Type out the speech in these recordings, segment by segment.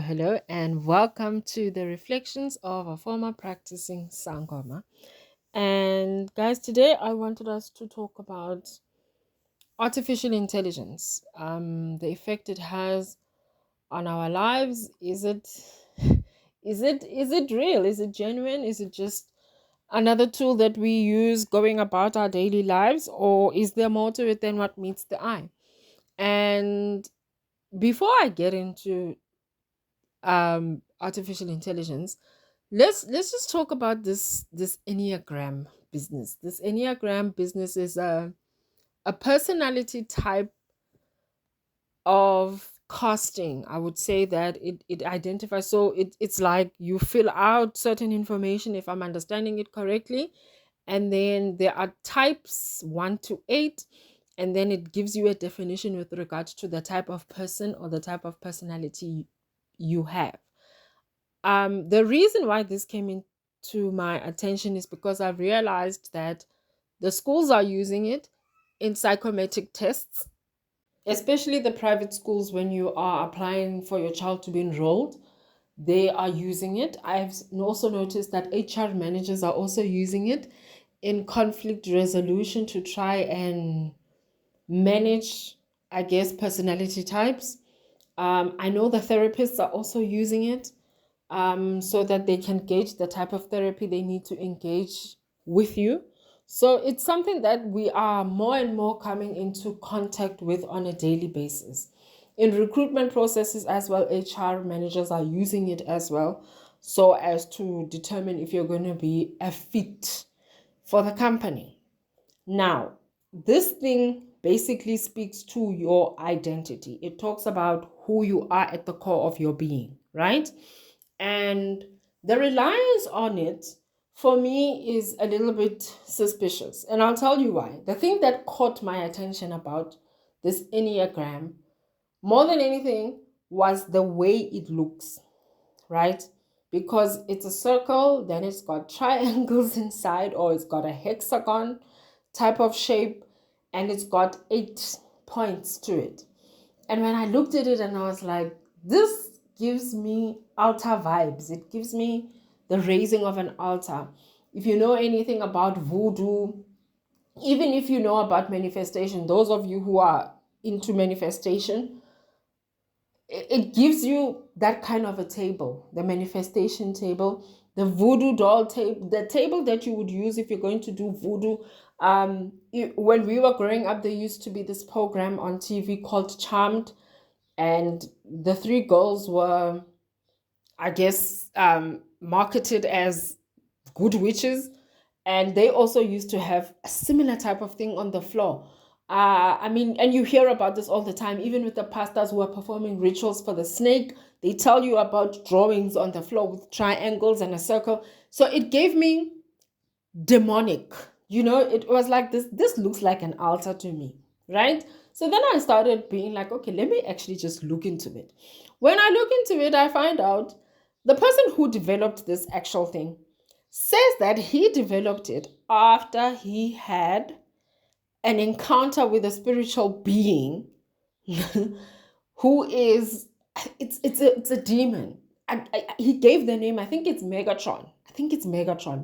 Hello, and welcome to the reflections of a former practicing Sangoma. And guys, today I wanted us to talk about artificial intelligence, the effect it has on our lives. Is it real? Is it genuine? Is it just another tool that we use going about our daily lives, or is there more to it than what meets the eye? And before I get into artificial intelligence, let's just talk about this enneagram business. This enneagram business is a personality type of casting. I would say that it identifies, so it's like you fill out certain information, if I'm understanding it correctly, and then there are types 1 to 8, and then it gives you a definition with regards to the type of person or the type of personality you have. The reason why this came into my attention is because I've realized that the schools are using it in psychometric tests, especially the private schools. When you are applying for your child to be enrolled, they are using it. I've also noticed that HR managers are also using it in conflict resolution to try and manage, I guess, personality types. I know the therapists are also using it, so that they can gauge the type of therapy they need to engage with you. So it's something that we are more and more coming into contact with on a daily basis. In recruitment processes as well, HR managers are using it as well, so as to determine if you're going to be a fit for the company. Now, this thing basically speaks to your identity. It talks about who you are at the core of your being, right? And the reliance on it, for me, is a little bit suspicious. And I'll tell you why. The thing that caught my attention about this Enneagram, more than anything, was the way it looks, right? Because it's a circle, then it's got triangles inside, or it's got a hexagon type of shape, and it's got 8 points to it. And when I looked at it, and I was like, this gives me altar vibes. It gives me the raising of an altar. If you know anything about voodoo, even if you know about manifestation, those of you who are into manifestation, it gives you that kind of a table, the manifestation table, the voodoo doll table, the table that you would use if you're going to do voodoo. When we were growing up, there used to be this program on TV called Charmed, and the three girls were, I guess, marketed as good witches, and they also used to have a similar type of thing on the floor. And you hear about this all the time, even with the pastors who are performing rituals for the snake. They tell you about drawings on the floor with triangles and a circle. So it gave me demonic. It was like this looks like an altar to me, right? So then I started being like, okay, let me actually just look into it. When I look into it, I find out the person who developed this actual thing says that he developed it after he had an encounter with a spiritual being who is, it's a demon. He gave the name, I think it's Megatron.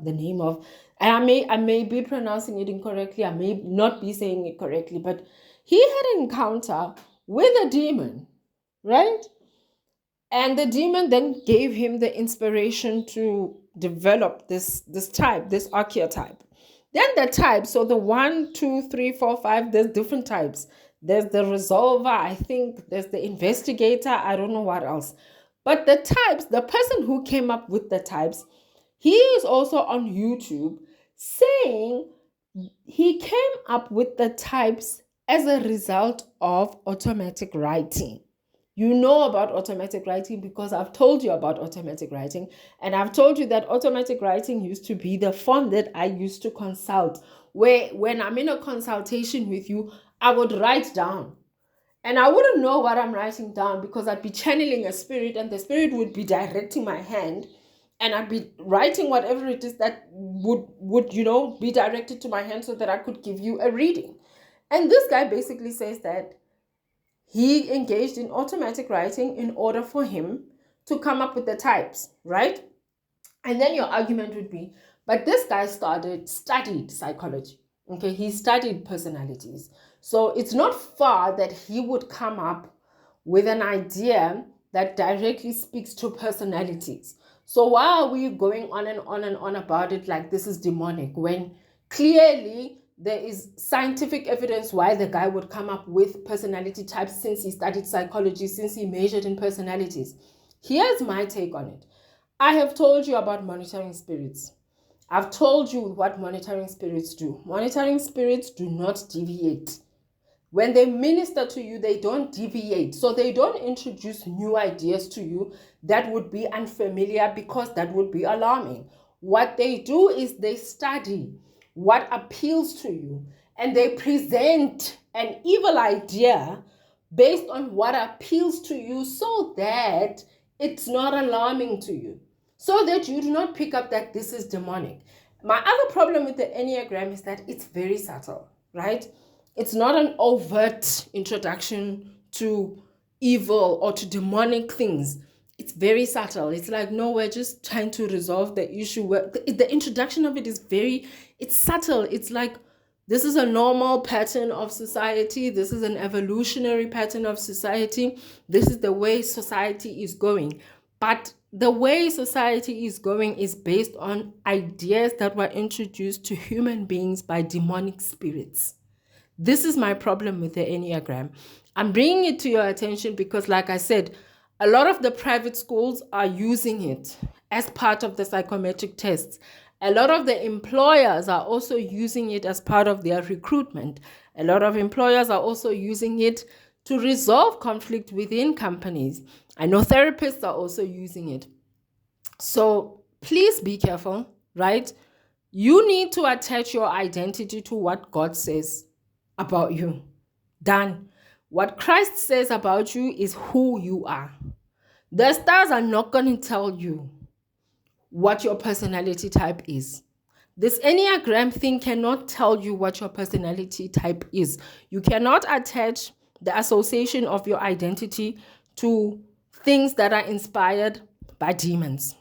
The name of, and I may be pronouncing it incorrectly, I may not be saying it correctly, but he had an encounter with a demon, right? And the demon then gave him the inspiration to develop this type, this archetype. Then the type, so the 1, 2, 3, 4, 5, there's different types. There's the resolver, I think. There's the investigator. I don't know what else. But the types, the person who came up with the types, he is also on YouTube saying he came up with the types as a result of automatic writing. You know about automatic writing because I've told you about automatic writing, and I've told you that automatic writing used to be the form that I used to consult, where when I'm in a consultation with you, I would write down. And I wouldn't know what I'm writing down because I'd be channeling a spirit, and the spirit would be directing my hand, and I'd be writing whatever it is that would be directed to my hand so that I could give you a reading. And this guy basically says that he engaged in automatic writing in order for him to come up with the types, right? And then your argument would be, but this guy studied psychology. Okay, he studied personalities. So it's not far that he would come up with an idea that directly speaks to personalities. So why are we going on and on and on about it like this is demonic when clearly there is scientific evidence why the guy would come up with personality types since he studied psychology, since he majored in personalities? Here's my take on it. I have told you about monitoring spirits. I've told you what monitoring spirits do. Monitoring spirits do not deviate. When they minister to you, they don't deviate. So they don't introduce new ideas to you that would be unfamiliar, because that would be alarming. What they do is they study what appeals to you, and they present an evil idea based on what appeals to you so that it's not alarming to you, so that you do not pick up that this is demonic. My other problem with the enneagram is that it's very subtle, right? It's not an overt introduction to evil or to demonic things. It's very subtle. It's like, no, we're just trying to resolve the issue. The introduction of it is it's subtle. It's like, this is a normal pattern of society. This is an evolutionary pattern of society. This is the way society is going. But the way society is going is based on ideas that were introduced to human beings by demonic spirits. This is my problem with the enneagram. I'm bringing it to your attention because, like I said, a lot of the private schools are using it as part of the psychometric tests. A lot of the employers are also using it as part of their recruitment. A lot of employers are also using it to resolve conflict within companies. I know therapists are also using it. So please be careful, right? You need to attach your identity to what God says about you. Done. What Christ says about you is who you are. The stars are not going to tell you what your personality type is. This enneagram thing cannot tell you what your personality type is. You cannot attach the association of your identity to things that are inspired by demons,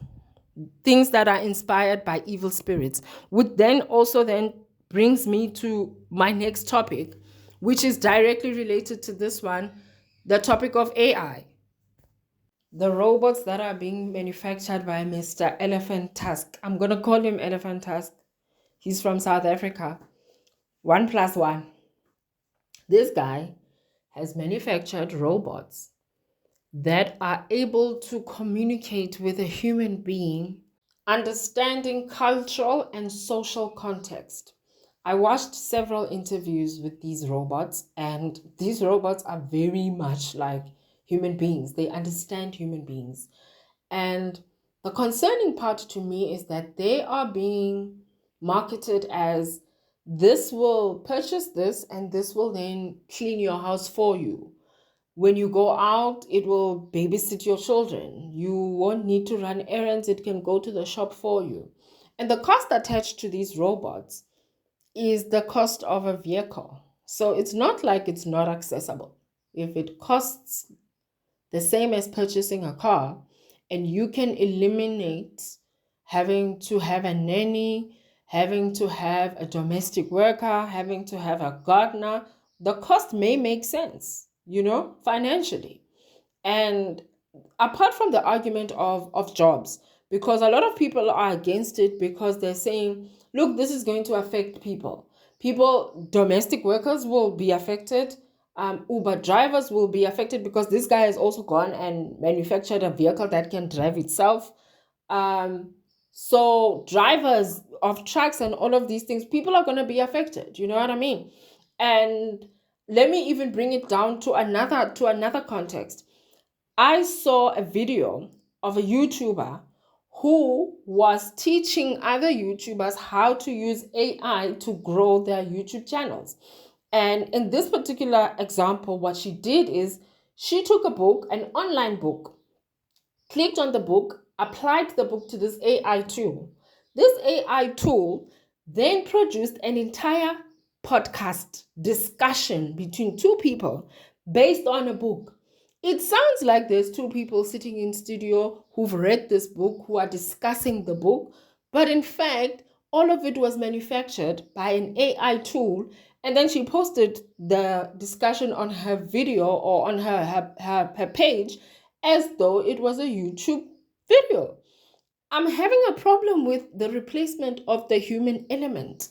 things that are inspired by evil spirits, which then also then brings me to my next topic, which is directly related to this one, the topic of AI. The robots that are being manufactured by Mr. Elephant Tusk. I'm going to call him Elephant Tusk. He's from South Africa. 1+1. This guy has manufactured robots that are able to communicate with a human being, understanding cultural and social context. I watched several interviews with these robots, and these robots are very much like human beings. They understand human beings. And the concerning part to me is that they are being marketed as, this will purchase this and this will then clean your house for you. When you go out, it will babysit your children. You won't need to run errands. It can go to the shop for you. And the cost attached to these robots is the cost of a vehicle. So it's not like it's not accessible. If it costs the same as purchasing a car, and you can eliminate having to have a nanny, having to have a domestic worker, having to have a gardener, the cost may make sense, financially. And apart from the argument of jobs, because a lot of people are against it because they're saying, look, this is going to affect people. Domestic workers will be affected. Uber drivers will be affected because this guy has also gone and manufactured a vehicle that can drive itself. So drivers of trucks and all of these things, people are going to be affected. You know what I mean? And let me even bring it down to another context. I saw a video of a YouTuber who was teaching other YouTubers how to use AI to grow their YouTube channels. And in this particular example, what she did is she took a book, an online book, clicked on the book, applied the book to this AI tool. This AI tool then produced an entire podcast discussion between two people based on a book. It sounds like there's two people sitting in studio who've read this book, who are discussing the book, but in fact, all of it was manufactured by an AI tool, and then she posted the discussion on her video or on her page as though it was a YouTube video. I'm having a problem with the replacement of the human element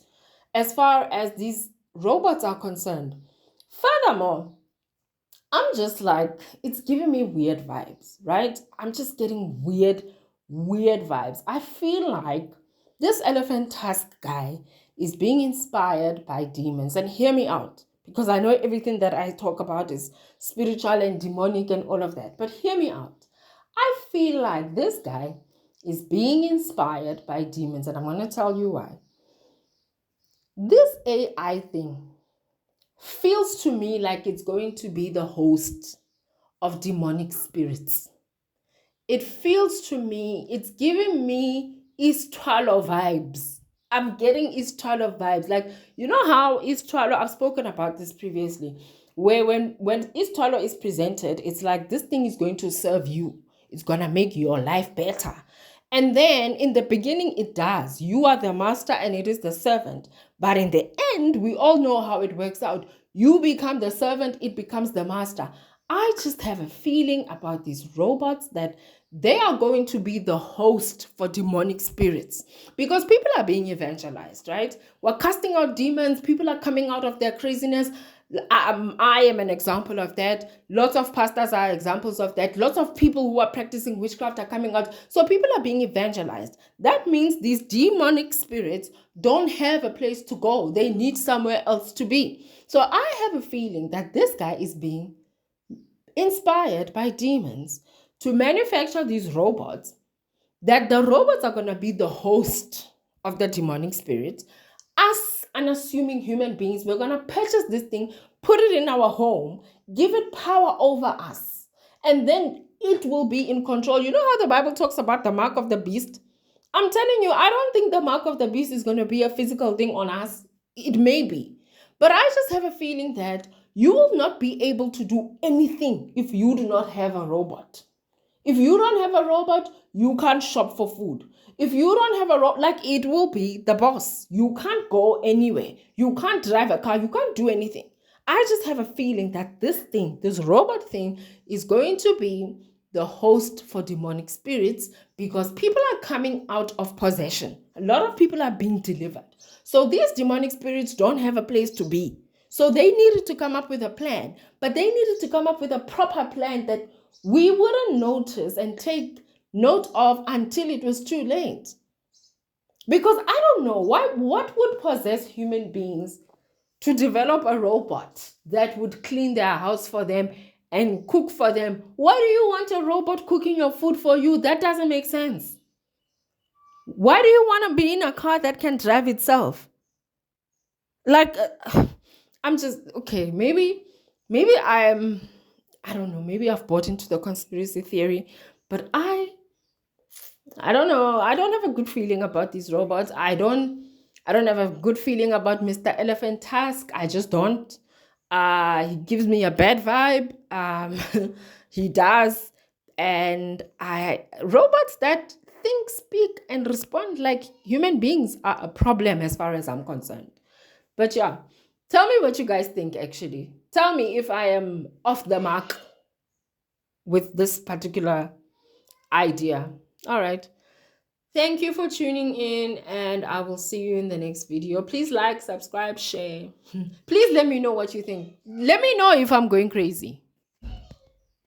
as far as these robots are concerned. Furthermore, I'm just like, it's giving me weird vibes, right? I'm just getting weird vibes. I feel like this elephant tusk guy is being inspired by demons. And hear me out, because I know everything that I talk about is spiritual and demonic and all of that. But hear me out. I feel like this guy is being inspired by demons. And I'm going to tell you why. This AI thing feels to me like it's going to be the host of demonic spirits. It feels to me, it's giving me Isithwalo vibes. I'm getting Isithwalo vibes. Like, you know how Isithwalo, I've spoken about this previously, where when Isithwalo is presented, it's like this thing is going to serve you. It's going to make your life better. And then in the beginning, it does. You are the master and it is the servant. But in the end, we all know how it works out. You become the servant, it becomes the master. I just have a feeling about these robots that they are going to be the host for demonic spirits, because people are being evangelized, right? We're casting out demons. People are coming out of their craziness. I am an example of that. Lots of pastors are examples of that. Lots of people who are practicing witchcraft are coming out. So people are being evangelized. That means these demonic spirits don't have a place to go. They need somewhere else to be. So I have a feeling that this guy is being inspired by demons to manufacture these robots, that the robots are going to be the host of the demonic spirits. Us unassuming human beings, we're going to purchase this thing, put it in our home, give it power over us, and then it will be in control. You know how the Bible talks about the mark of the beast? I'm telling you, I don't think the mark of the beast is going to be a physical thing on us. It may be. But I just have a feeling that you will not be able to do anything if you do not have a robot. If you don't have a robot, you can't shop for food. If you don't have a robot, like, it will be the boss. You can't go anywhere. You can't drive a car. You can't do anything. I just have a feeling that this thing, this robot thing, is going to be the host for demonic spirits, because people are coming out of possession. A lot of people are being delivered. So these demonic spirits don't have a place to be. So they needed to come up with a plan, but they needed to come up with a proper plan that we wouldn't notice and take note of until it was too late. Because I don't know what would possess human beings to develop a robot that would clean their house for them and cook for them. Why do you want a robot cooking your food for you? That doesn't make sense. Why do you want to be in a car that can drive itself? Like, I'm just, okay, maybe I don't know, maybe I've bought into the conspiracy theory, but I don't know. I don't have a good feeling about these robots. I don't have a good feeling about Mr. Elephant Tusk. I just don't. He gives me a bad vibe. He does. And robots that think, speak, and respond like human beings are a problem as far as I'm concerned. But yeah, tell me what you guys think, actually. Tell me if I am off the mark with this particular idea. All right. Thank you for tuning in, and I will see you in the next video. Please like, subscribe, share. Please let me know what you think. Let me know if I'm going crazy.